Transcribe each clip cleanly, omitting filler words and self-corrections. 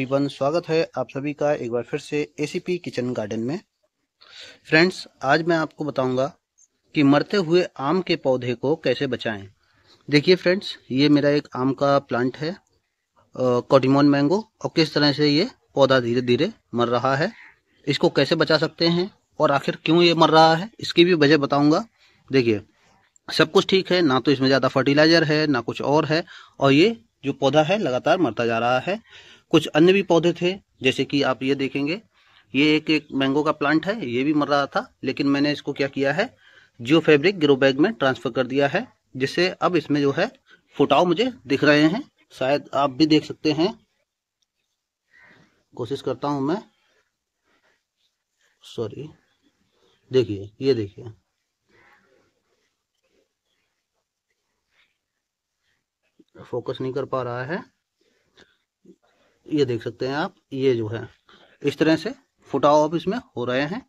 Everyone, स्वागत है आप सभी का एक बार फिर से एसीपी किचन गार्डन में। फ्रेंड्स, आज मैं आपको बताऊंगा कि मरते हुए आम के पौधे को कैसे बचाएं। देखिए फ्रेंड्स, ये मेरा एक आम का प्लांट है, कोडिमोन मैंगो, और किस तरह से ये पौधा धीरे धीरे मर रहा है। इसको कैसे बचा सकते हैं और आखिर क्यों ये मर रहा है, इसकी भी वजह बताऊंगा। देखिए, सब कुछ ठीक है, ना तो इसमें ज़्यादा फर्टिलाइजर है ना कुछ और है, और ये जो पौधा है लगातार मरता जा रहा है। कुछ अन्य भी पौधे थे, जैसे कि आप ये देखेंगे, ये एक मैंगो का प्लांट है, ये भी मर रहा था, लेकिन मैंने इसको क्या किया है, जियो फैब्रिक ग्रो बैग में ट्रांसफर कर दिया है, जिससे अब इसमें जो है फुटाव मुझे दिख रहे हैं। शायद आप भी देख सकते हैं, कोशिश करता हूं मैं। सॉरी, देखिए, ये देखिए, फोकस नहीं कर पा रहा है। ये देख सकते हैं आप, ये जो है इस तरह से फुटाव अब इसमें हो रहे हैं।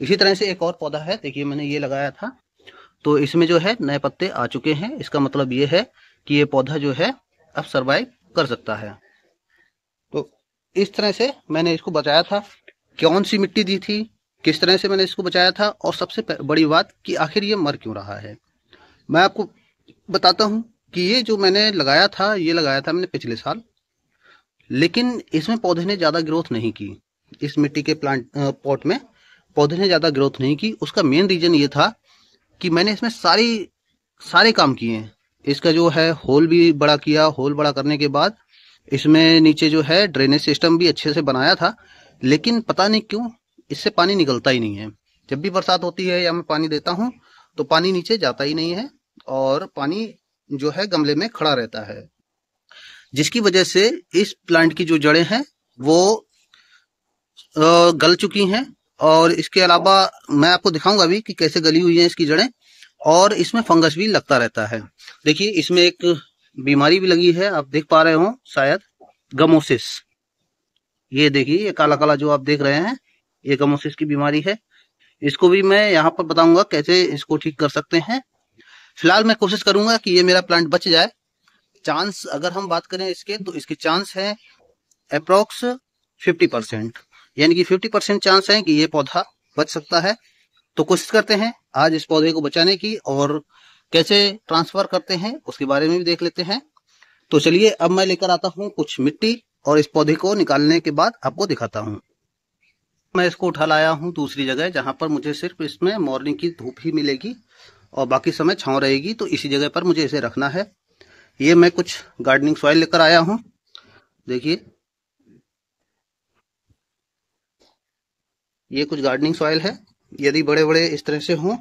इसी तरह से एक और पौधा है, देखिए मैंने ये लगाया था, तो इसमें जो है नए पत्ते आ चुके हैं। इसका मतलब ये है कि ये पौधा जो है अब सरवाइव कर सकता है। तो इस तरह से मैंने इसको बचाया था। कौन सी मिट्टी दी थी, किस तरह से मैंने इसको बचाया था, और सबसे बड़ी बात कि आखिर ये मर क्यों रहा है, मैं आपको बताता हूँ। कि ये जो मैंने लगाया था, ये लगाया था मैंने पिछले साल, लेकिन इसमें पौधे ने ज़्यादा ग्रोथ नहीं की। इस मिट्टी के प्लांट पॉट में पौधे ने ज़्यादा ग्रोथ नहीं की। उसका मेन रीज़न ये था कि मैंने इसमें सारे काम किए हैं। इसका जो है होल भी बड़ा किया, होल बड़ा करने के बाद इसमें नीचे जो है ड्रेनेज सिस्टम भी अच्छे से बनाया था, लेकिन पता नहीं क्यों इससे पानी निकलता ही नहीं है। जब भी बरसात होती है या मैं पानी देता हूँ तो पानी नीचे जाता ही नहीं है, और पानी जो है गमले में खड़ा रहता है, जिसकी वजह से इस प्लांट की जो जड़ें हैं वो गल चुकी हैं। और इसके अलावा मैं आपको दिखाऊंगा भी कि कैसे गली हुई हैं इसकी जड़ें, और इसमें फंगस भी लगता रहता है। देखिए, इसमें एक बीमारी भी लगी है, आप देख पा रहे हो शायद, गमोसिस। ये देखिए, ये काला काला जो आप देख रहे हैं, ये गमोसिस की बीमारी है। इसको भी मैं यहाँ पर बताऊंगा कैसे इसको ठीक कर सकते हैं। फिलहाल मैं कोशिश करूंगा कि ये मेरा प्लांट बच जाए। चांस अगर हम बात करें इसके, तो इसके चांस है अप्रोक्स 50%, यानी कि 50% चांस है कि ये पौधा बच सकता है। तो कोशिश करते हैं आज इस पौधे को बचाने की, और कैसे ट्रांसफर करते हैं उसके बारे में भी देख लेते हैं। तो चलिए, अब मैं लेकर आता हूँ कुछ मिट्टी, और इस पौधे को निकालने के बाद आपको दिखाता हूँ। मैं इसको उठा लाया हूँ दूसरी जगह, जहां पर मुझे सिर्फ इसमें मॉर्निंग की धूप ही मिलेगी और बाकी समय छांव रहेगी, तो इसी जगह पर मुझे इसे रखना है। ये मैं कुछ गार्डनिंग सॉइल लेकर आया हूँ, देखिए, ये कुछ गार्डनिंग सॉइल है। यदि बड़े बड़े इस तरह से हों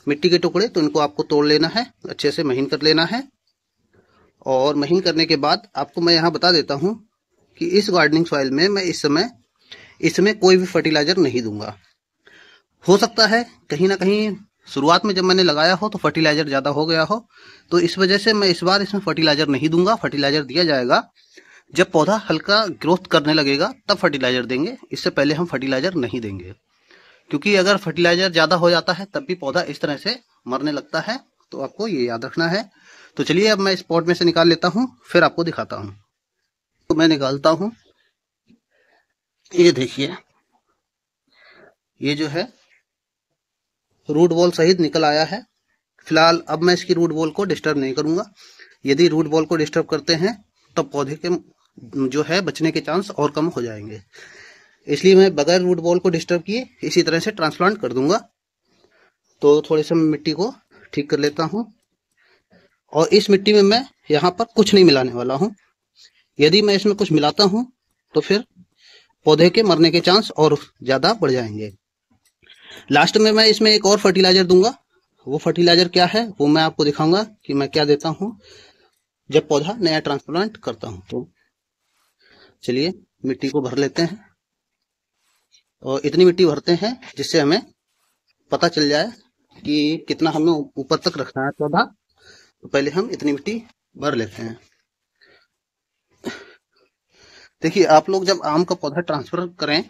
मिट्टी के टुकड़े, तो इनको आपको तोड़ लेना है, अच्छे से महीन कर लेना है। और महीन करने के बाद आपको मैं यहाँ बता देता हूँ कि इस गार्डनिंग सॉइल में मैं इस समय इसमें कोई भी फर्टिलाइजर नहीं दूंगा। हो सकता है कहीं ना कहीं शुरुआत में जब मैंने लगाया हो तो फर्टिलाइजर ज़्यादा हो गया हो, तो इस वजह से मैं इस बार इसमें फर्टिलाइजर नहीं दूंगा। फर्टिलाइजर दिया जाएगा जब पौधा हल्का ग्रोथ करने लगेगा, तब फर्टिलाइजर देंगे। इससे पहले हम फर्टिलाइजर नहीं देंगे, क्योंकि अगर फर्टिलाइजर ज़्यादा हो जाता है तब भी पौधा इस तरह से मरने लगता है, तो आपको ये याद रखना है। तो चलिए, अब मैं इस पॉट में से निकाल लेता हूँ, फिर आपको दिखाता हूँ। तो मैं निकालता हूँ, ये देखिए, ये जो है रूट बॉल सहित निकल आया है। फिलहाल अब मैं इसकी रूट बॉल को डिस्टर्ब नहीं करूंगा। यदि रूट बॉल को डिस्टर्ब करते हैं तो पौधे के जो है बचने के चांस और कम हो जाएंगे, इसलिए मैं बगैर रूट बॉल को डिस्टर्ब किए इसी तरह से ट्रांसप्लांट कर दूंगा। तो थोड़ी सी मिट्टी को ठीक कर लेता हूँ, और इस मिट्टी में मैं यहाँ पर कुछ नहीं मिलाने वाला हूँ। यदि मैं इसमें कुछ मिलाता हूँ तो फिर पौधे के मरने के चांस और ज़्यादा बढ़ जाएंगे। लास्ट में मैं इसमें एक और फर्टिलाइजर दूंगा। वो फर्टिलाइजर क्या है वो मैं आपको दिखाऊंगा कि मैं क्या देता हूँ जब पौधा नया ट्रांसप्लांट करता हूँ। तो चलिए, मिट्टी को भर लेते हैं, और इतनी मिट्टी भरते हैं जिससे हमें पता चल जाए कि कितना हमें ऊपर तक रखना है पौधा। तो पहले हम इतनी मिट्टी भर लेते हैं। देखिए, आप लोग जब आम का पौधा ट्रांसफर करें,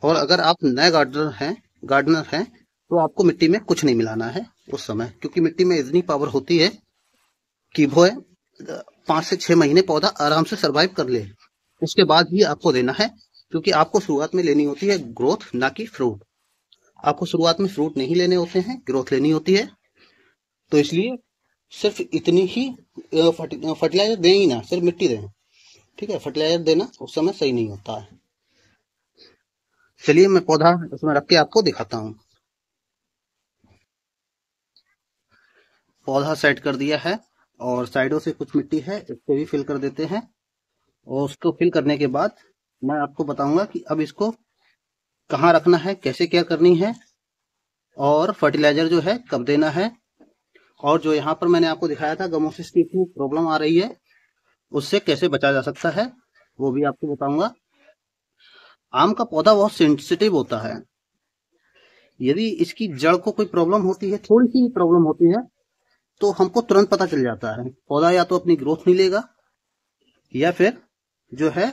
और अगर आप नए गार्डनर हैं, तो आपको मिट्टी में कुछ नहीं मिलाना है उस समय, क्योंकि मिट्टी में इतनी पावर होती है कि वो 5 से 6 महीने पौधा आराम से सरवाइव कर ले। उसके बाद ही आपको देना है, क्योंकि आपको शुरुआत में लेनी होती है ग्रोथ, ना कि फ्रूट। आपको शुरुआत में फ्रूट नहीं लेने होते हैं, ग्रोथ लेनी होती है। तो इसलिए सिर्फ इतनी ही फर्टिलाइजर दें ही ना, सिर्फ मिट्टी दें। ठीक है, फर्टिलाइजर देना उस समय सही नहीं होता है। चलिए मैं पौधा उसमें रख के आपको दिखाता हूँ। पौधा सेट कर दिया है और साइडों से कुछ मिट्टी है, इसको भी फिल कर देते हैं। और उसको फिल करने के बाद मैं आपको बताऊंगा कि अब इसको कहाँ रखना है, कैसे क्या करनी है, और फर्टिलाइजर जो है कब देना है, और जो यहाँ पर मैंने आपको दिखाया था गमोसिस की प्रॉब्लम आ रही है, उससे कैसे बचा जा सकता है, वो भी आपको बताऊंगा। आम का पौधा बहुत सेंसिटिव होता है। यदि इसकी जड़ को कोई प्रॉब्लम होती है, थोड़ी सी प्रॉब्लम होती है, तो हमको तुरंत पता चल जाता है। पौधा या तो अपनी ग्रोथ नहीं लेगा, या फिर जो है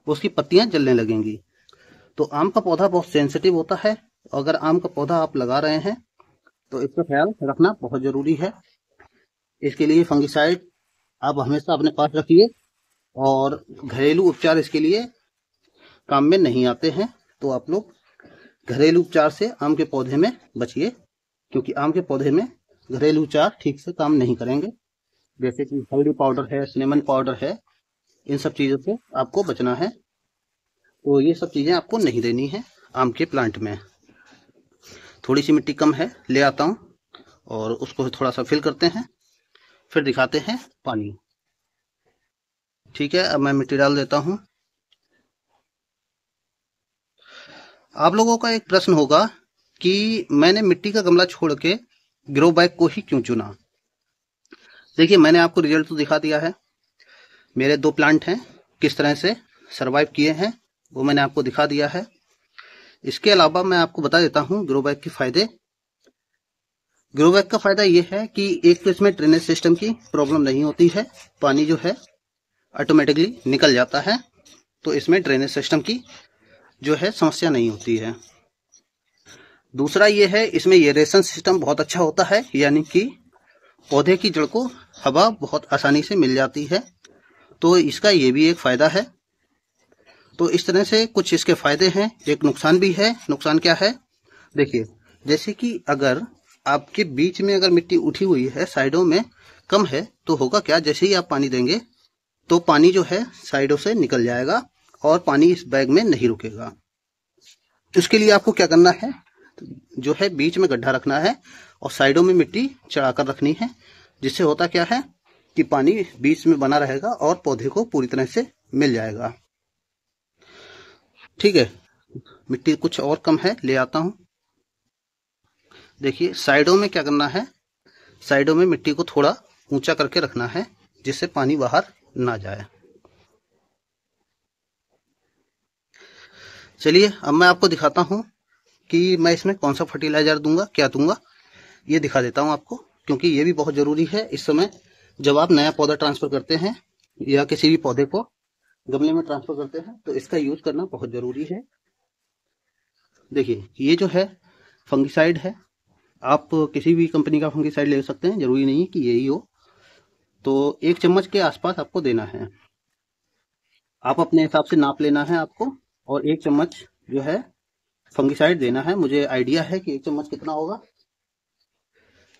उसकी पत्तियां जलने लगेंगी। तो आम का पौधा बहुत सेंसिटिव होता है। अगर आम का पौधा आप लगा रहे हैं तो इसका ख्याल रखना बहुत जरूरी है। इसके लिए फंगिसाइड आप हमेशा अपने पास रखिए, और घरेलू उपचार इसके लिए काम में नहीं आते हैं, तो आप लोग घरेलू उपचार से आम के पौधे में बचिए, क्योंकि आम के पौधे में घरेलू उपचार ठीक से काम नहीं करेंगे। जैसे कि हल्दी पाउडर है, सिनेमन पाउडर है, इन सब चीज़ों से आपको बचना है। तो ये सब चीज़ें आपको नहीं देनी है आम के प्लांट में। थोड़ी सी मिट्टी कम है, ले आता हूँ और उसको थोड़ा सा फिल करते हैं, फिर दिखाते हैं पानी। ठीक है, अब मैं मिट्टी डाल देता हूँ। आप लोगों का एक प्रश्न होगा कि मैंने मिट्टी का गमला छोड़ के ग्रो बैग को ही क्यों चुना। देखिए, मैंने आपको रिजल्ट तो दिखा दिया है। मेरे 2 प्लांट हैं, किस तरह से सरवाइव किए हैं वो मैंने आपको दिखा दिया है। इसके अलावा मैं आपको बता देता हूँ ग्रो बैग के फायदे। ग्रो बैग का फायदा ये है कि एक तो इसमें ड्रेनेज सिस्टम की प्रॉब्लम नहीं होती है, पानी जो है ऑटोमेटिकली निकल जाता है, तो इसमें ड्रेनेज सिस्टम की जो है समस्या नहीं होती है। दूसरा ये है, इसमें एरेशन सिस्टम बहुत अच्छा होता है, यानी कि पौधे की जड़ को हवा बहुत आसानी से मिल जाती है, तो इसका ये भी एक फायदा है। तो इस तरह से कुछ इसके फायदे हैं। एक नुकसान भी है। नुकसान क्या है, देखिए, जैसे कि अगर आपके बीच में अगर मिट्टी उठी हुई है, साइडों में कम है, तो होगा क्या, जैसे ही आप पानी देंगे तो पानी जो है साइडों से निकल जाएगा और पानी इस बैग में नहीं रुकेगा। इसके लिए आपको क्या करना है, जो है बीच में गड्ढा रखना है और साइडों में मिट्टी चढ़ाकर रखनी है, जिससे होता क्या है कि पानी बीच में बना रहेगा और पौधे को पूरी तरह से मिल जाएगा। ठीक है, मिट्टी कुछ और कम है, ले आता हूं। देखिए, साइडों में क्या करना है, साइडों में मिट्टी को थोड़ा ऊंचा करके रखना है, जिससे पानी बाहर ना जाए। चलिए, अब मैं आपको दिखाता हूं कि मैं इसमें कौन सा फर्टिलाइजर दूंगा, क्या दूंगा, ये दिखा देता हूं आपको, क्योंकि ये भी बहुत जरूरी है इस समय जब आप नया पौधा ट्रांसफर करते हैं या किसी भी पौधे को गमले में ट्रांसफर करते हैं, तो इसका यूज करना बहुत जरूरी है। देखिए, ये जो है फंगिसाइड है, आप किसी भी कंपनी का फंगिसाइड ले सकते हैं, जरूरी नहीं कि यही हो। तो 1 चम्मच के आसपास आपको देना है, आप अपने हिसाब से नाप लेना है आपको, और 1 चम्मच जो है फंगिसाइड देना है। मुझे आइडिया है कि 1 चम्मच कितना होगा,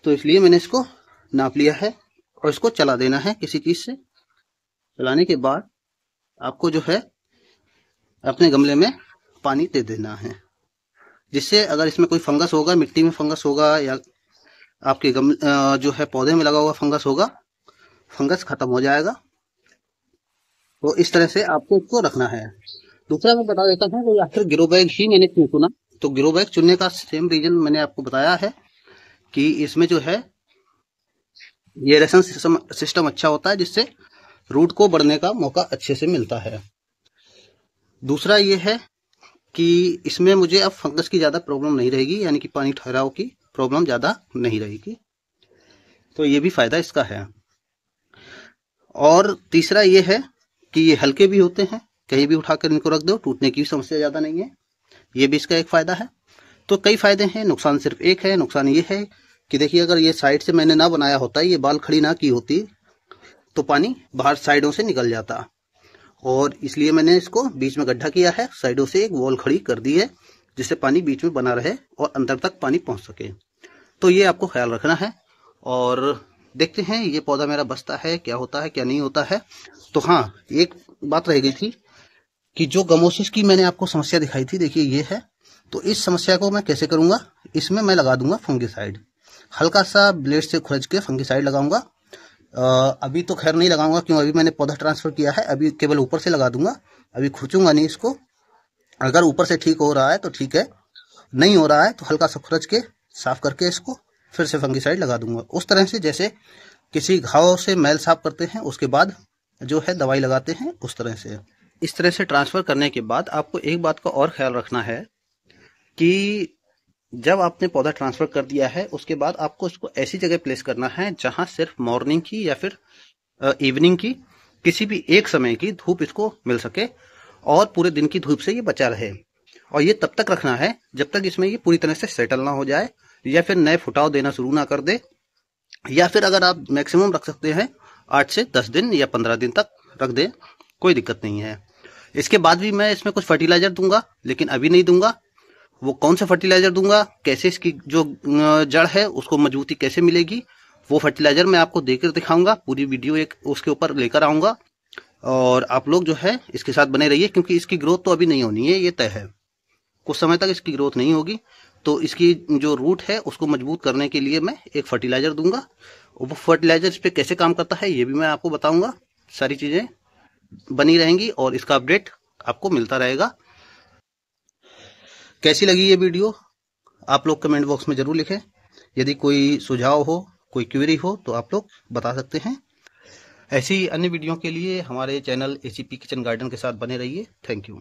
तो इसलिए मैंने इसको नाप लिया है और इसको चला देना है किसी चीज से। चलाने के बाद आपको जो है अपने गमले में पानी दे देना है, जिससे अगर इसमें कोई फंगस होगा, मिट्टी में फंगस होगा या आपके जो है पौधे में लगा हुआ फंगस होगा, फंगस खत्म हो जाएगा। तो इस तरह से आपको इसको रखना है। दूसरा मैं बता देता हूँ कि आखिर ग्रो बैग ही मैंने क्यों चुना। तो ग्रो बैग चुनने का सेम रीजन मैंने आपको बताया है कि इसमें जो है एरेशन सिस्टम अच्छा होता है, जिससे रूट को बढ़ने का मौका अच्छे से मिलता है। दूसरा ये है कि इसमें मुझे अब फंगस की ज़्यादा प्रॉब्लम नहीं रहेगी, यानी कि पानी ठहराव की प्रॉब्लम ज़्यादा नहीं रहेगी, तो ये भी फायदा इसका है। और तीसरा ये है कि ये हल्के भी होते हैं, कहीं भी उठाकर इनको रख दो, टूटने की समस्या ज़्यादा नहीं है, ये भी इसका एक फायदा है। तो कई फायदे हैं, नुकसान सिर्फ एक है। नुकसान ये है कि देखिए, अगर ये साइड से मैंने ना बनाया होता, ये बाल खड़ी ना की होती, तो पानी बाहर साइडों से निकल जाता और इसलिए मैंने इसको बीच में गड्ढा किया है, साइडों से एक वॉल खड़ी कर दी है जिससे पानी बीच में बना रहे और अंदर तक पानी पहुंच सके। तो ये आपको ख्याल रखना है। और देखते हैं ये पौधा मेरा बचता है, क्या होता है क्या नहीं होता है। तो हाँ, एक बात रह गई थी कि जो गमोसिस की मैंने आपको समस्या दिखाई थी, देखिए ये है। तो इस समस्या को मैं कैसे करूंगा, इसमें मैं लगा दूंगा फंगिसाइड। हल्का सा ब्लेड से खुरच के फंगिसाइड लगाऊंगा। अभी तो खैर नहीं लगाऊंगा, क्यों, अभी मैंने पौधा ट्रांसफर किया है, अभी केवल ऊपर से लगा दूंगा, अभी खुरचूंगा नहीं इसको। अगर ऊपर से ठीक हो रहा है तो ठीक है, नहीं हो रहा है तो हल्का सा खुरच के साफ करके इसको फिर से फंगिसाइड लगा दूंगा। उस तरह से जैसे किसी घाव से मैल साफ करते हैं उसके बाद जो है दवाई लगाते हैं, उस तरह से। इस तरह से ट्रांसफर करने के बाद आपको एक बात का और ख्याल रखना है कि जब आपने पौधा ट्रांसफर कर दिया है उसके बाद आपको इसको ऐसी जगह प्लेस करना है जहां सिर्फ मॉर्निंग की या फिर इवनिंग की किसी भी एक समय की धूप इसको मिल सके और पूरे दिन की धूप से ये बचा रहे। और ये तब तक रखना है जब तक इसमें ये पूरी तरह से सेटल ना हो जाए या फिर नए फुटाव देना शुरू ना कर दे। या फिर अगर आप मैक्सिमम रख सकते हैं 8 से 10 दिन या 15 दिन तक रख दें, कोई दिक्कत नहीं है। इसके बाद भी मैं इसमें कुछ फर्टिलाइजर दूंगा, लेकिन अभी नहीं दूंगा। वो कौन सा फर्टिलाइजर दूंगा, कैसे इसकी जो जड़ है उसको मजबूती कैसे मिलेगी, वो फर्टिलाइजर मैं आपको देकर दिखाऊंगा। पूरी वीडियो एक उसके ऊपर लेकर आऊंगा और आप लोग जो है इसके साथ बने रहिए, क्योंकि इसकी ग्रोथ तो अभी नहीं होनी है, ये तय है। कुछ समय तक इसकी ग्रोथ नहीं होगी, तो इसकी जो रूट है उसको मजबूत करने के लिए मैं एक फर्टिलाइजर दूंगा। वो फर्टिलाइजर इस पे कैसे काम करता है ये भी मैं आपको बताऊंगा। सारी चीजें बनी रहेंगी और इसका अपडेट आपको मिलता रहेगा। कैसी लगी ये वीडियो आप लोग कमेंट बॉक्स में जरूर लिखें। यदि कोई सुझाव हो, कोई क्वेरी हो तो आप लोग बता सकते हैं। ऐसी अन्य वीडियो के लिए हमारे चैनल ACP किचन गार्डन के साथ बने रहिए। Thank you.